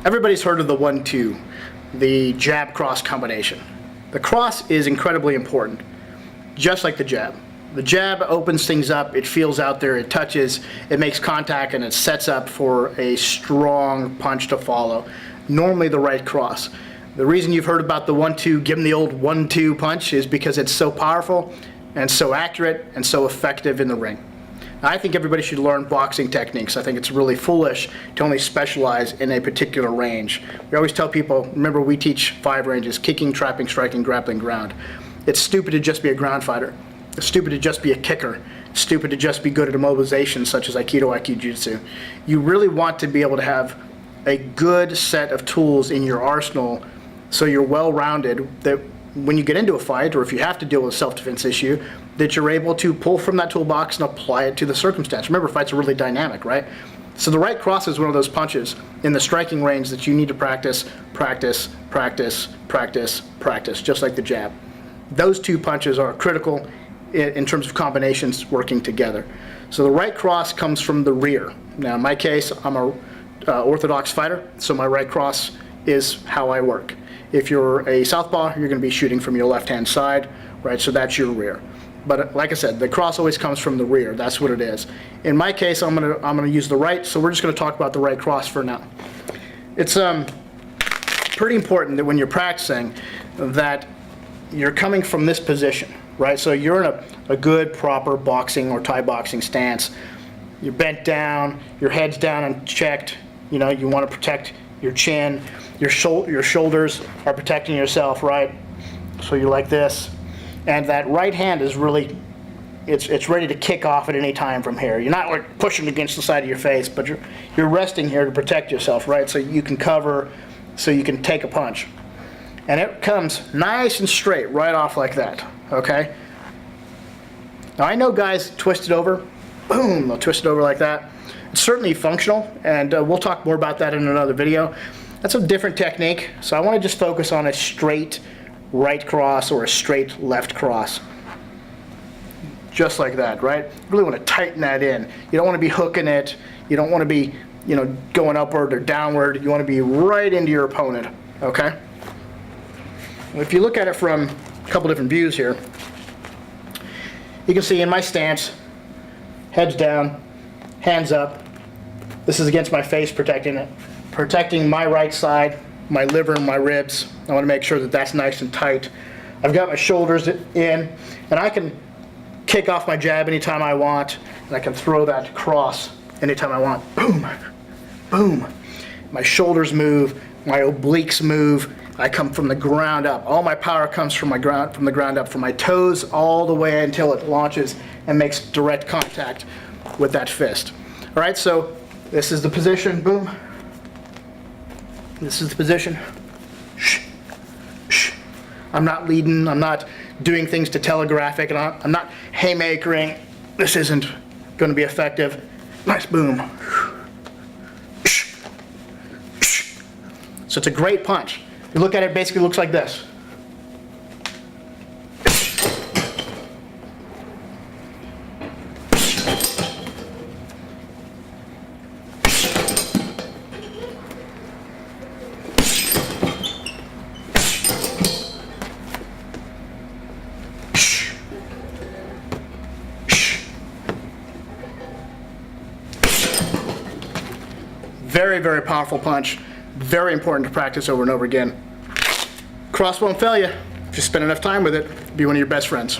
Everybody's heard of the 1-2, the jab-cross combination. The cross is incredibly important, just like the jab. The jab opens things up, it feels out there, it touches, it makes contact, and it sets up for a strong punch to follow. Normally the right cross. The reason you've heard about the 1-2, give them the old 1-2 punch, is because it's so powerful and so accurate and so effective in the ring. I think everybody should learn boxing techniques. I think it's really foolish to only specialize in a particular range. We always tell people, remember we teach 5 ranges: kicking, trapping, striking, grappling, ground. It's stupid to just be a ground fighter. It's stupid to just be a kicker. It's stupid to just be good at immobilization such as Aikido, Jiu-Jitsu. You really want to be able to have a good set of tools in your arsenal so you're well-rounded, that when you get into a fight, or if you have to deal with a self-defense issue, that you're able to pull from that toolbox and apply it to the circumstance. Remember, fights are really dynamic, right? So the right cross is one of those punches in the striking range that you need to practice, practice, practice, practice, practice, just like the jab. Those 2 punches are critical in terms of combinations working together. So the right cross comes from the rear. Now in my case, I'm a orthodox fighter, so my right cross is how I work. If you're a southpaw, you're going to be shooting from your left-hand side, right? So that's your rear. But like I said, the cross always comes from the rear. That's what it is. In my case, I'm gonna use the right. So we're just going to talk about the right cross for now. It's pretty important that when you're practicing, that you're coming from this position, right? So you're in a good, proper boxing or Thai boxing stance. You're bent down, your head's down and checked. You know, you want to protect your chin. Your shoulders are protecting yourself, right? So you're like this. And that right hand is really, it's ready to kick off at any time from here. You're not like pushing against the side of your face, but you're resting here to protect yourself, right? So you can cover, so you can take a punch. And it comes nice and straight right off like that, okay? Now I know guys twist it over, boom, they'll twist it over like that. It's certainly functional, and we'll talk more about that in another video. That's a different technique, so I want to just focus on a straight right cross or a straight left cross. Just like that, right? You really want to tighten that in. You don't want to be hooking it. You don't want to be, you know, going upward or downward. You want to be right into your opponent, okay? If you look at it from a couple different views here, you can see in my stance, heads down, hands up. This is against my face, protecting it. Protecting my right side, my liver and my ribs. I want to make sure that that's nice and tight. I've got my shoulders in, and I can kick off my jab anytime I want, and I can throw that cross anytime I want. Boom, boom. My shoulders move, my obliques move. I come from the ground up. All my power comes from the ground up, from my toes all the way until it launches and makes direct contact with that fist. All right, so this is the position, boom. This is the position. Shh, shh. I'm not leading, I'm not doing things to telegraph it, and I'm not haymakering. This isn't going to be effective. Nice boom. Shh, shh. So it's a great punch. You look at it, it basically looks like this. Very, very powerful punch. Very important to practice over and over again. Cross won't fail you. If you spend enough time with it, be one of your best friends.